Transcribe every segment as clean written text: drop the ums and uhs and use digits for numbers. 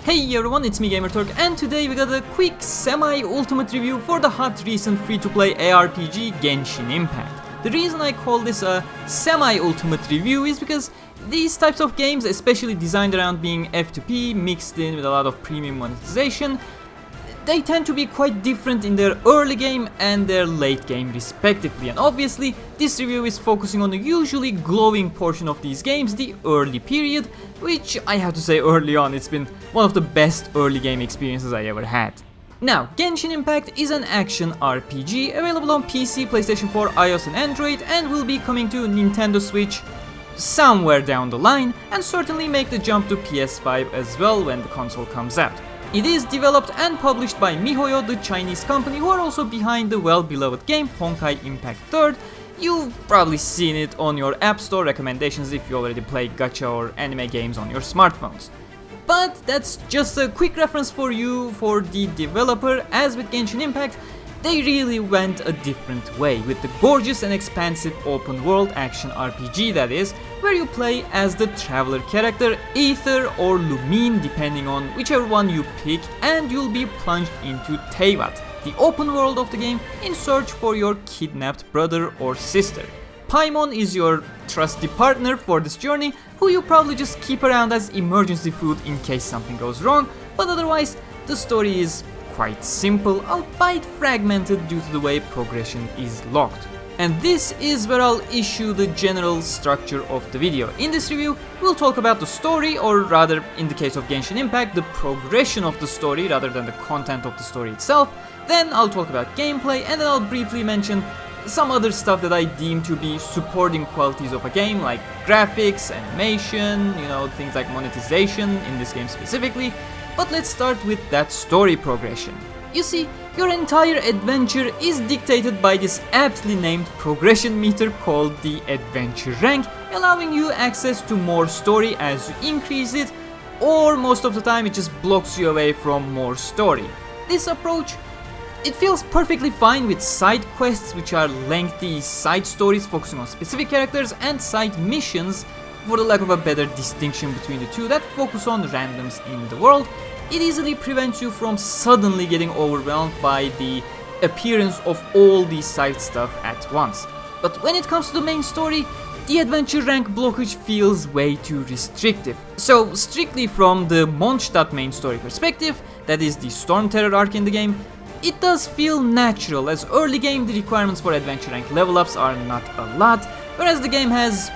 Hey everyone, it's me Gamerturk, and today we got a quick semi-ultimate review for the hot recent free-to-play ARPG Genshin Impact. The reason I call this a semi-ultimate review is because these types of games, especially designed around being F2P mixed in with a lot of premium monetization, they tend to be quite different in their early game and their late game respectively, and obviously this review is focusing on the usually glowing portion of these games, the early period, which I have to say early on it's been one of the best early game experiences I ever had. Now, Genshin Impact is an action RPG available on PC, PlayStation 4, iOS and Android, and will be coming to Nintendo Switch somewhere down the line, and certainly make the jump to PS5 as well when the console comes out. It is developed and published by MiHoYo, the Chinese company who are also behind the well-beloved game Honkai Impact 3rd. You've probably seen it on your App Store recommendations if you already play gacha or anime games on your smartphones. But that's just a quick reference for you for the developer, as with Genshin Impact, they really went a different way with the gorgeous and expansive open world action RPG that is, where you play as the traveler character Aether or Lumine depending on whichever one you pick, and you'll be plunged into Teyvat, the open world of the game, in search for your kidnapped brother or sister. Paimon is your trusty partner for this journey, who you probably just keep around as emergency food in case something goes wrong, but otherwise the story is quite simple, albeit fragmented due to the way progression is locked. And this is where I'll issue the general structure of the video. In this review, we'll talk about the story, or rather, in the case of Genshin Impact, the progression of the story rather than the content of the story itself. Then I'll talk about gameplay, and then I'll briefly mention some other stuff that I deem to be supporting qualities of a game, like graphics, animation, things like monetization in this game specifically. But let's start with that story progression. You see, your entire adventure is dictated by this aptly named progression meter called the adventure rank, allowing you access to more story as you increase it, or most of the time it just blocks you away from more story. This approach, it feels perfectly fine with side quests, which are lengthy side stories focusing on specific characters, and side missions, for the lack of a better distinction between the two, that focus on randoms in the world. It easily prevents you from suddenly getting overwhelmed by the appearance of all these side stuff at once. But when it comes to the main story, the adventure rank blockage feels way too restrictive. So strictly from the Mondstadt main story perspective, that is the Storm Terror arc in the game, it does feel natural, as early game the requirements for adventure rank level ups are not a lot, whereas the game has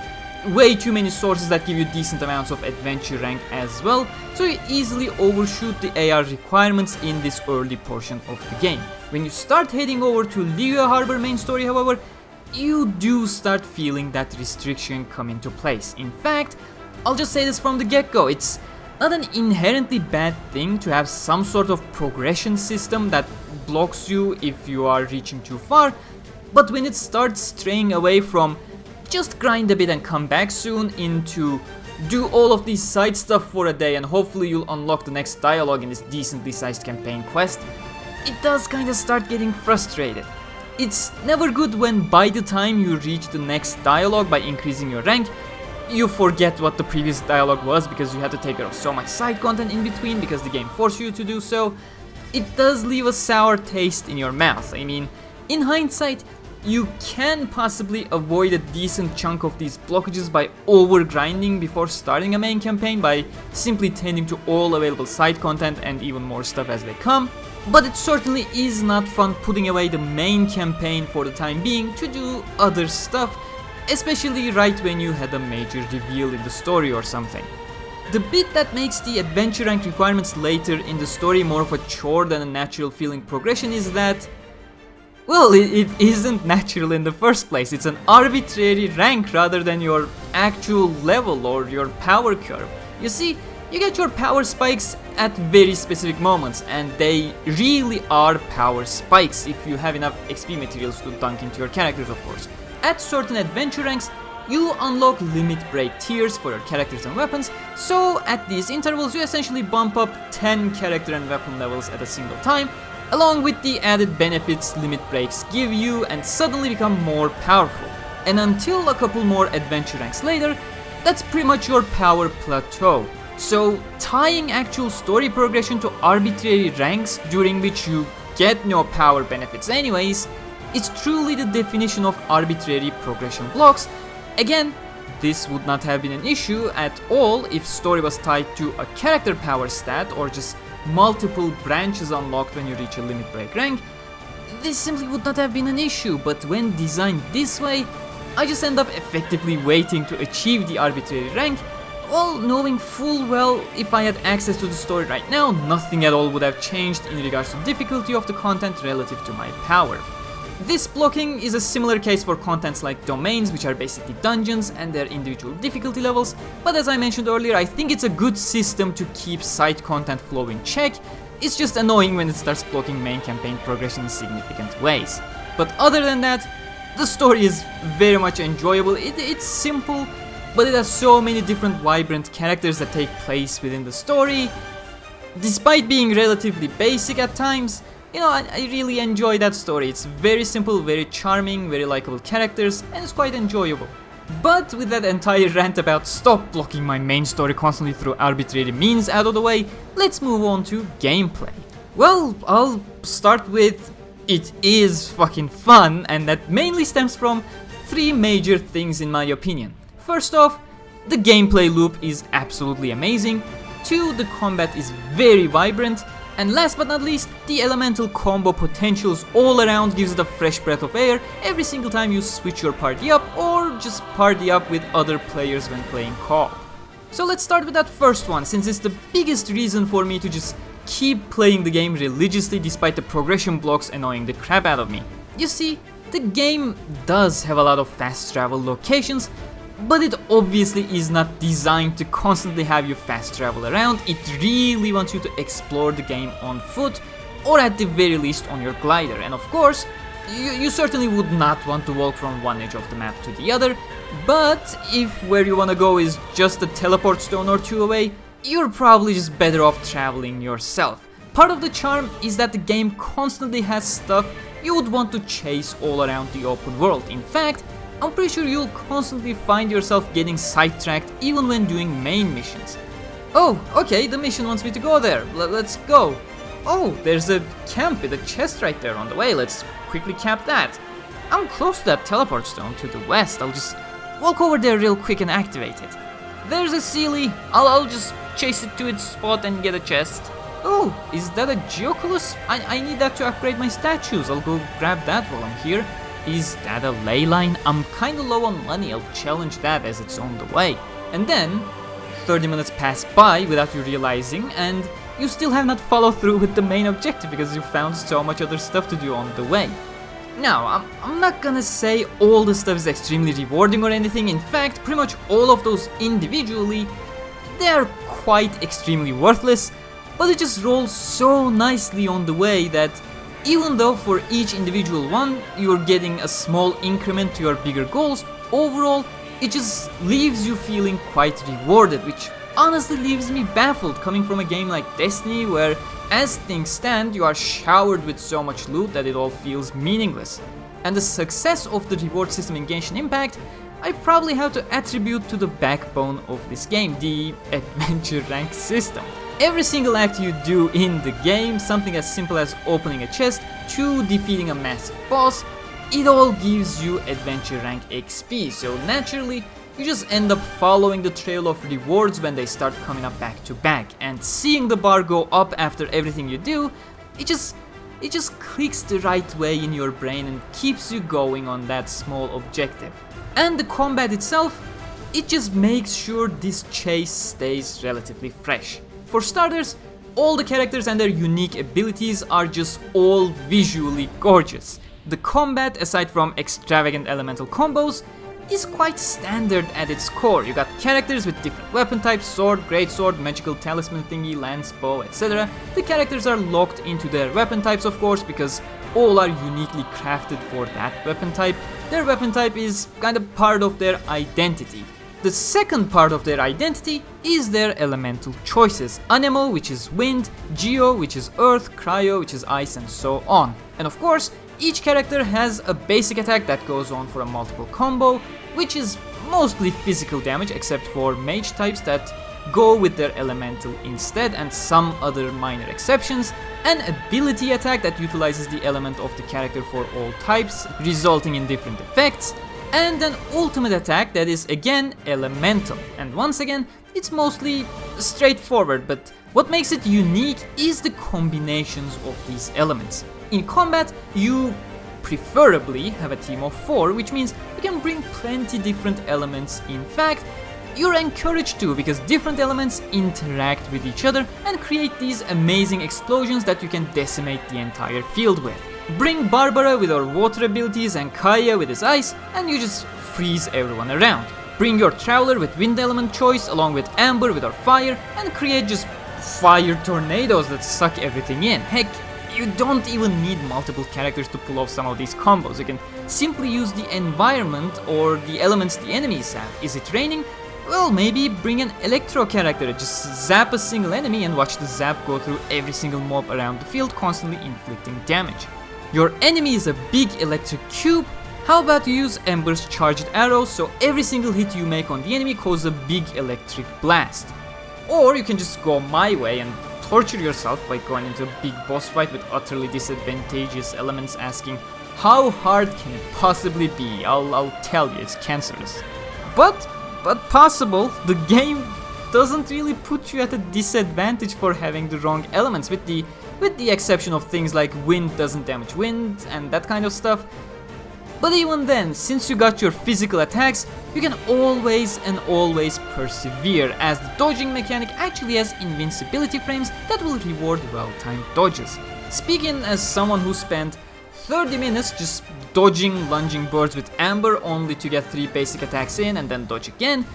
way too many sources that give you decent amounts of adventure rank as well, so you easily overshoot the AR requirements in this early portion of the game. When you start heading over to Liyue Harbor main story, however, you do start feeling that restriction come into place. In fact, I'll just say this from the get-go, it's not an inherently bad thing to have some sort of progression system that blocks you if you are reaching too far, but when it starts straying away from just grind a bit and come back soon into do all of these side stuff for a day and hopefully you'll unlock the next dialogue in this decently sized campaign quest, it does kinda start getting frustrated. It's never good when by the time you reach the next dialogue by increasing your rank, you forget what the previous dialogue was because you had to take care of so much side content in between because the game forced you to do so. It does leave a sour taste in your mouth. I mean, in hindsight, you can possibly avoid a decent chunk of these blockages by over-grinding before starting a main campaign by simply tending to all available side content and even more stuff as they come, but it certainly is not fun putting away the main campaign for the time being to do other stuff, especially right when you had a major reveal in the story or something. The bit that makes the adventure rank requirements later in the story more of a chore than a natural feeling progression is that, well, it isn't natural in the first place. It's an arbitrary rank rather than your actual level or your power curve. You see, you get your power spikes at very specific moments, and they really are power spikes if you have enough XP materials to dunk into your characters, of course. At certain adventure ranks, you unlock limit break tiers for your characters and weapons, so at these intervals you essentially bump up 10 character and weapon levels at a single time, along with the added benefits limit breaks give you, and suddenly become more powerful. And until a couple more adventure ranks later, that's pretty much your power plateau. So tying actual story progression to arbitrary ranks during which you get no power benefits anyways is truly the definition of arbitrary progression blocks. Again, this would not have been an issue at all if story was tied to a character power stat or just multiple branches unlocked when you reach a limit break rank. This simply would not have been an issue, but when designed this way, I just end up effectively waiting to achieve the arbitrary rank, while knowing full well if I had access to the story right now, nothing at all would have changed in regards to difficulty of the content relative to my power. This blocking is a similar case for contents like domains, which are basically dungeons and their individual difficulty levels, but as I mentioned earlier, I think it's a good system to keep side content flow in check. It's just annoying when it starts blocking main campaign progression in significant ways. But other than that, the story is very much enjoyable. It's simple, but it has so many different vibrant characters that take place within the story. Despite being relatively basic at times, I really enjoy that story. It's very simple, very charming, very likable characters, and it's quite enjoyable. But with that entire rant about stop blocking my main story constantly through arbitrary means out of the way, let's move on to gameplay. Well, I'll start with it is fucking fun, and that mainly stems from three major things in my opinion. First off, the gameplay loop is absolutely amazing. 2, the combat is very vibrant. And last but not least, the elemental combo potentials all around gives it a fresh breath of air every single time you switch your party up or just party up with other players when playing co-op. So let's start with that first one, since it's the biggest reason for me to just keep playing the game religiously despite the progression blocks annoying the crap out of me. You see, the game does have a lot of fast travel locations, but it obviously is not designed to constantly have you fast travel around. It really wants you to explore the game on foot, or at the very least on your glider. And of course, you certainly would not want to walk from one edge of the map to the other, but if where you want to go is just a teleport stone or two away, you're probably just better off traveling yourself. Part of the charm is that the game constantly has stuff you would want to chase all around the open world. In fact, I'm pretty sure you'll constantly find yourself getting sidetracked even when doing main missions. Oh, okay, the mission wants me to go there. Let's go. Oh, there's a camp with a chest right there on the way. Let's quickly cap that. I'm close to that teleport stone to the west. I'll just walk over there real quick and activate it. There's a Sealy. I'll just chase it to its spot and get a chest. Oh, is that a Geoculus? I need that to upgrade my statues. I'll go grab that while I'm here. Is that a ley line? I'm kinda low on money. I'll challenge that as it's on the way. And then 30 minutes pass by without you realizing, and you still have not followed through with the main objective because you found so much other stuff to do on the way. Now, I'm not gonna say all the stuff is extremely rewarding or anything. In fact, pretty much all of those individually, they're quite extremely worthless, but it just rolls so nicely on the way that even though for each individual one you're getting a small increment to your bigger goals, overall it just leaves you feeling quite rewarded, which honestly leaves me baffled coming from a game like Destiny where, as things stand, you are showered with so much loot that it all feels meaningless. And the success of the reward system in Genshin Impact, I probably have to attribute to the backbone of this game, the adventure rank system. Every single act you do in the game, something as simple as opening a chest to defeating a massive boss, it all gives you adventure rank XP, so naturally you just end up following the trail of rewards when they start coming up back to back, and seeing the bar go up after everything you do, it just clicks the right way in your brain and keeps you going on that small objective. And the combat itself, it just makes sure this chase stays relatively fresh. For starters, all the characters and their unique abilities are just all visually gorgeous. The combat, aside from extravagant elemental combos, is quite standard at its core. You got characters with different weapon types, sword, greatsword, magical talisman thingy, lance, bow, etc. The characters are locked into their weapon types, of course, because all are uniquely crafted for that weapon type. Their weapon type is kind of part of their identity. The second part of their identity is their elemental choices. Anemo, which is wind, Geo, which is earth, Cryo, which is ice, and so on. And of course, each character has a basic attack that goes on for a multiple combo, which is mostly physical damage except for mage types that go with their elemental instead, and some other minor exceptions. An ability attack that utilizes the element of the character for all types, resulting in different effects, and an ultimate attack that is again elemental. And once again, it's mostly straightforward, but what makes it unique is the combinations of these elements. In combat, you preferably have a team of 4, which means you can bring plenty different elements. In fact, you're encouraged to, because different elements interact with each other and create these amazing explosions that you can decimate the entire field with. Bring Barbara with her water abilities and Kaya with his ice, and you just freeze everyone around. Bring your Traveler with wind element choice along with Amber with her fire, and create just fire tornadoes that suck everything in. Heck, you don't even need multiple characters to pull off some of these combos. You can simply use the environment or the elements the enemies have. Is it raining? Well, maybe bring an electro character, just zap a single enemy and watch the zap go through every single mob around the field, constantly inflicting damage. Your enemy is a big electric cube. How about you use Ember's charged arrows, so every single hit you make on the enemy causes a big electric blast. Or you can just go my way and torture yourself by going into a big boss fight with utterly disadvantageous elements, asking how hard can it possibly be? I'll tell you, it's cancerous. But possible. The game doesn't really put you at a disadvantage for having the wrong elements, with the exception of things like wind doesn't damage wind and that kind of stuff. But even then, since you got your physical attacks, you can always persevere, as the dodging mechanic actually has invincibility frames that will reward well-timed dodges. Speaking as someone who spent 30 minutes just dodging lunging birds with Amber only to get 3 basic attacks in and then dodge again,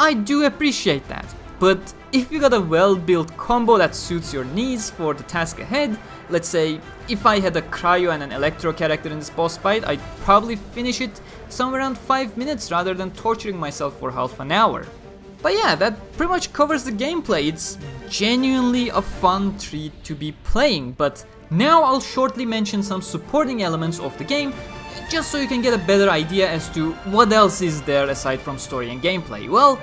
I do appreciate that. But if you got a well-built combo that suits your needs for the task ahead, let's say if I had a cryo and an electro character in this boss fight, I'd probably finish it somewhere around 5 minutes rather than torturing myself for half an hour. But yeah, that pretty much covers the gameplay. It's genuinely a fun treat to be playing, but now I'll shortly mention some supporting elements of the game, just so you can get a better idea as to what else is there aside from story and gameplay. Well,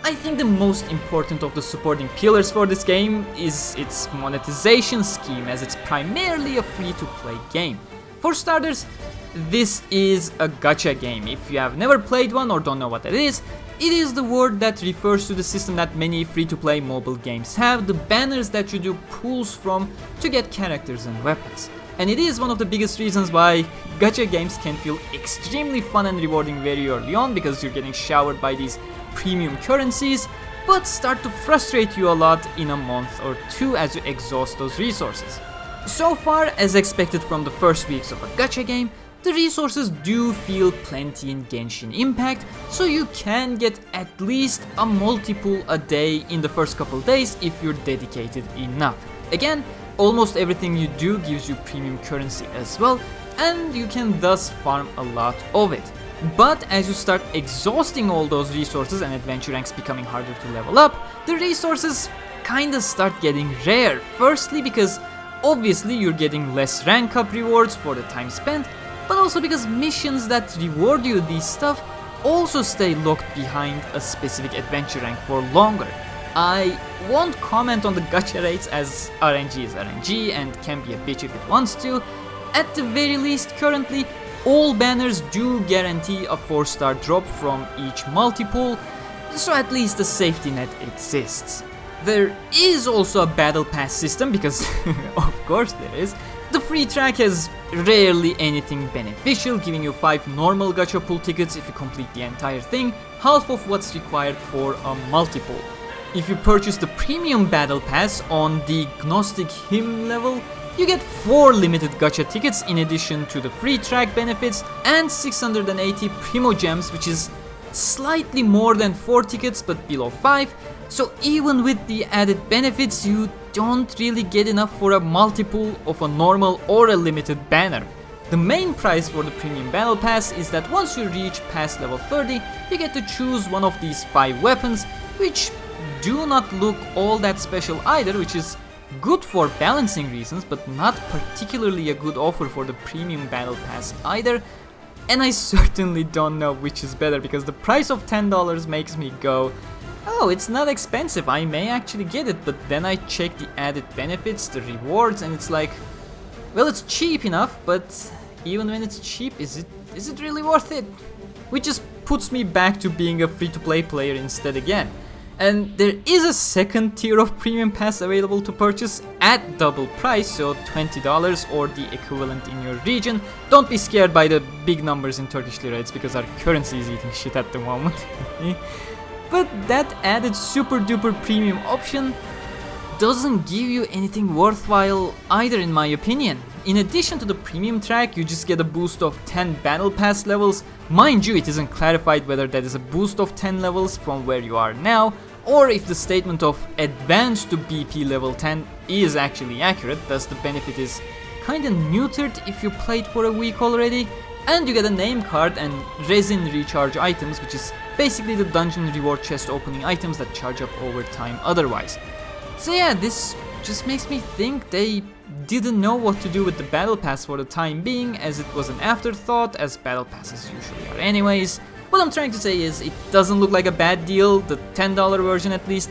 I think the most important of the supporting pillars for this game is its monetization scheme, as it's primarily a free-to-play game. For starters, this is a gacha game. If you have never played one or don't know what that is, it is the word that refers to the system that many free-to-play mobile games have, the banners that you do pulls from to get characters and weapons. And it is one of the biggest reasons why gacha games can feel extremely fun and rewarding very early on, because you're getting showered by these premium currencies, but start to frustrate you a lot in a month or 2 as you exhaust those resources. So far, as expected from the first weeks of a gacha game, the resources do feel plenty in Genshin Impact, so you can get at least a multiple a day in the first couple days if you're dedicated enough. Again, almost everything you do gives you premium currency as well, and you can thus farm a lot of it. But as you start exhausting all those resources and adventure ranks becoming harder to level up, the resources kinda start getting rare. Firstly because obviously you're getting less rank up rewards for the time spent, but also because missions that reward you these stuff also stay locked behind a specific adventure rank for longer. I won't comment on the gacha rates, as RNG is RNG and can be a bitch if it wants to. At the very least, currently, all banners do guarantee a 4-star drop from each multiple, so at least a safety net exists. There is also a battle pass system, because of course there is. The free track has rarely anything beneficial, giving you 5 normal gacha pool tickets if you complete the entire thing, half of what's required for a multiple. If you purchase the premium battle pass on the Gnostic Hymn level, you get 4 limited gacha tickets in addition to the free track benefits, and 680 Primo Gems, which is slightly more than 4 tickets but below 5, so even with the added benefits you don't really get enough for a multiple of a normal or a limited banner. The main price for the premium battle pass is that once you reach past level 30, you get to choose one of these 5 weapons, which do not look all that special either, which is good for balancing reasons, but not particularly a good offer for the premium battle pass either. And I certainly don't know which is better, because the price of $10 makes me go, oh, it's not expensive, I may actually get it, but then I check the added benefits, the rewards, and it's like, well, it's cheap enough, but even when it's cheap, is it really worth it? Which just puts me back to being a free-to-play player instead again. And there is a second tier of premium pass available to purchase at double price, so $20 or the equivalent in your region. Don't be scared by the big numbers in Turkish lira, it's because our currency is eating shit at the moment. But that added super duper premium option doesn't give you anything worthwhile either, in my opinion. In addition to the premium track, you just get a boost of 10 battle pass levels. Mind you, it isn't clarified whether that is a boost of 10 levels from where you are now, or if the statement of advanced to BP level 10 is actually accurate, thus the benefit is kinda neutered if you played for a week already. And you get a name card and resin recharge items, which is basically the dungeon reward chest opening items that charge up over time otherwise. So yeah, this just makes me think they didn't know what to do with the battle pass for the time being, as it was an afterthought, as battle passes usually are anyways. What I'm trying to say is, it doesn't look like a bad deal, the $10 version at least,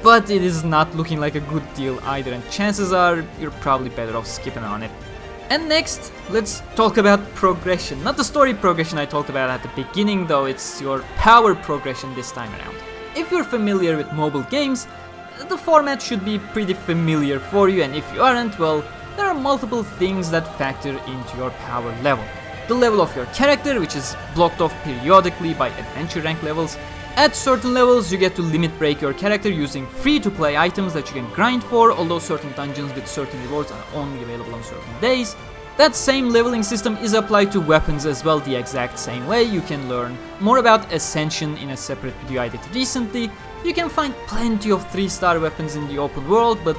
but it is not looking like a good deal either, and chances are you're probably better off skipping on it. And next, let's talk about progression. Not the story progression I talked about at the beginning though, it's your power progression this time around. If you're familiar with mobile games, the format should be pretty familiar for you, and if you aren't, well, there are multiple things that factor into your power level. The level of your character, which is blocked off periodically by adventure rank levels. At certain levels, you get to limit break your character using free-to-play items that you can grind for, although certain dungeons with certain rewards are only available on certain days. That same leveling system is applied to weapons as well, the exact same way. You can learn more about Ascension in a separate video I did recently. You can find plenty of 3-star weapons in the open world, but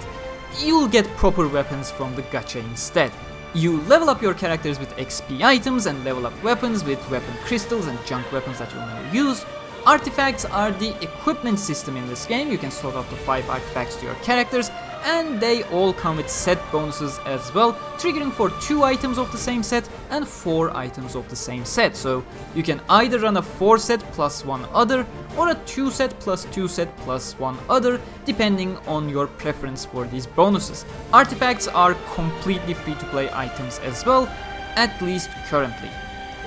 you'll get proper weapons from the gacha instead. You level up your characters with XP items and level up weapons with weapon crystals and junk weapons that you'll never use. Artifacts are the equipment system in this game. You can slot up to 5 artifacts to your characters, and they all come with set bonuses as well, triggering for 2 items of the same set and 4 items of the same set. So you can either run a 4 set plus 1 other, or a 2 set plus 2 set plus 1 other, depending on your preference for these bonuses. Artifacts are completely free to play items as well, at least currently.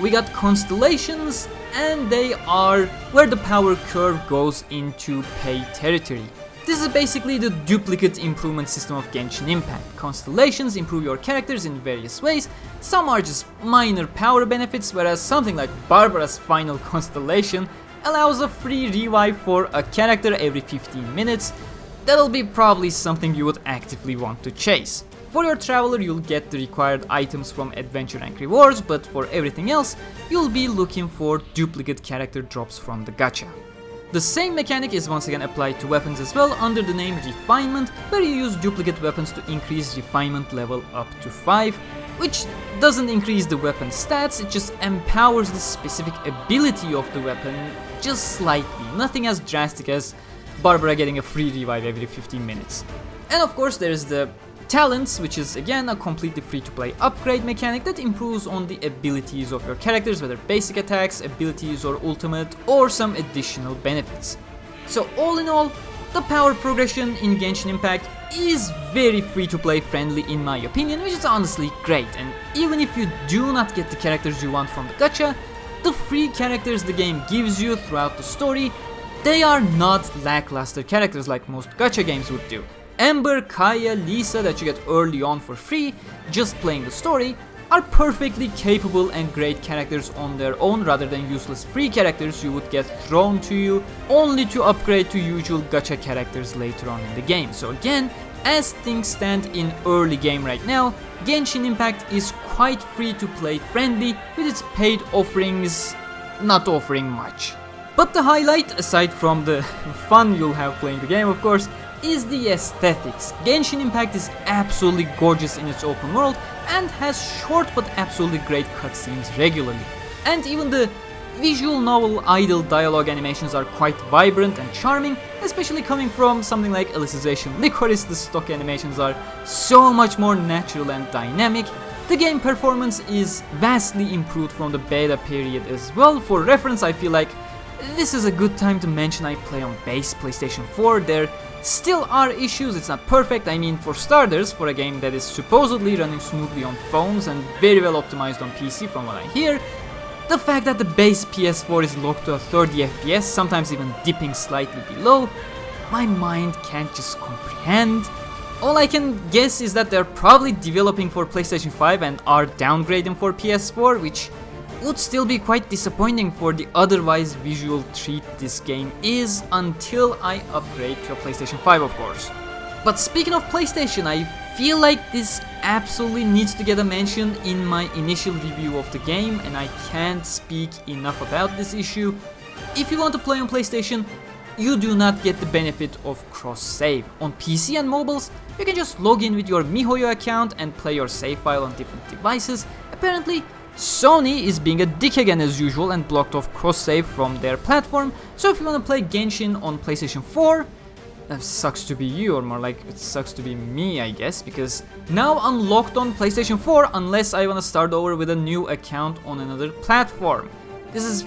We got constellations, and they are where the power curve goes into pay territory. This is basically the duplicate improvement system of Genshin Impact. Constellations improve your characters in various ways. Some are just minor power benefits, whereas something like Barbara's final constellation allows a free revive for a character every 15 minutes. That'll be probably something you would actively want to chase. For your traveler, you'll get the required items from adventure rank rewards, but for everything else, you'll be looking for duplicate character drops from the gacha. The same mechanic is once again applied to weapons as well under the name Refinement, where you use duplicate weapons to increase refinement level up to 5, which doesn't increase the weapon stats, it just empowers the specific ability of the weapon just slightly, nothing as drastic as Barbara getting a free revive every 15 minutes. And of course there's the Talents, which is again a completely free-to-play upgrade mechanic that improves on the abilities of your characters, whether basic attacks, abilities or ultimate, or some additional benefits. So all in all, the power progression in Genshin Impact is very free-to-play friendly in my opinion, which is honestly great, and even if you do not get the characters you want from the gacha, the free characters the game gives you throughout the story, they are not lackluster characters like most gacha games would do. Amber, Kaya, Lisa that you get early on for free, just playing the story, are perfectly capable and great characters on their own rather than useless free characters you would get thrown to you only to upgrade to usual gacha characters later on in the game. So again, as things stand in early game right now, Genshin Impact is quite free to play friendly, with its paid offerings not offering much. But the highlight, aside from the fun you'll have playing the game of course, is the aesthetics. Genshin Impact is absolutely gorgeous in its open world and has short but absolutely great cutscenes regularly. And even the visual novel idle dialogue animations are quite vibrant and charming, especially coming from something like Alicization Licorice. The stock animations are so much more natural and dynamic. The game performance is vastly improved from the beta period as well. For reference, I feel like this is a good time to mention I play on base PlayStation 4. There still are issues, it's not perfect. I mean, for starters, for a game that is supposedly running smoothly on phones and very well optimized on PC from what I hear, the fact that the base PS4 is locked to a 30 FPS, sometimes even dipping slightly below, my mind can't just comprehend. All I can guess is that they're probably developing for PlayStation 5 and are downgrading for PS4, which would still be quite disappointing for the otherwise visual treat this game is until I upgrade to a PlayStation 5, of course. But speaking of PlayStation, I feel like this absolutely needs to get a mention in my initial review of the game, and I can't speak enough about this issue. If you want to play on PlayStation, you do not get the benefit of cross-save. On PC and mobiles, you can just log in with your MiHoYo account and play your save file on different devices. Apparently, Sony is being a dick again as usual and blocked off cross-save from their platform, so if you want to play Genshin on PlayStation 4, that sucks to be you, or more like it sucks to be me, I guess, because now I'm locked on PlayStation 4 unless I want to start over with a new account on another platform. This is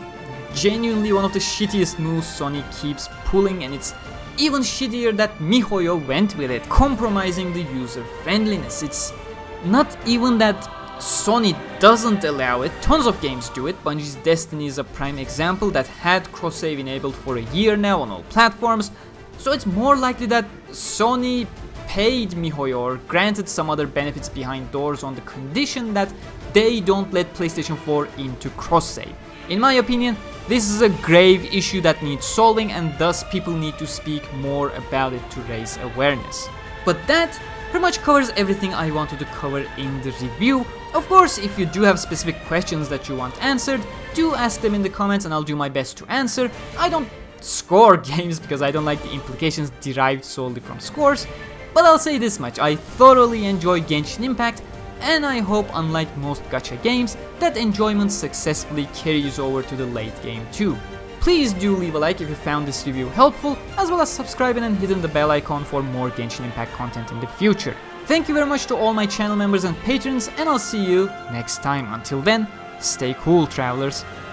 genuinely one of the shittiest moves Sony keeps pulling, and it's even shittier that MiHoYo went with it, compromising the user friendliness. It's not even that Sony doesn't allow it, tons of games do it. Bungie's Destiny is a prime example that had cross-save enabled for a year now on all platforms, so it's more likely that Sony paid MiHoYo or granted some other benefits behind doors on the condition that they don't let PlayStation 4 into cross-save. In my opinion, this is a grave issue that needs solving, and thus people need to speak more about it to raise awareness. But that pretty much covers everything I wanted to cover in the review. Of course, if you do have specific questions that you want answered, do ask them in the comments and I'll do my best to answer. I don't score games because I don't like the implications derived solely from scores, but I'll say this much: I thoroughly enjoy Genshin Impact, and I hope, unlike most gacha games, that enjoyment successfully carries over to the late game too. Please do leave a like if you found this review helpful, as well as subscribing and hitting the bell icon for more Genshin Impact content in the future. Thank you very much to all my channel members and patrons, and I'll see you next time. Until then, stay cool, travelers.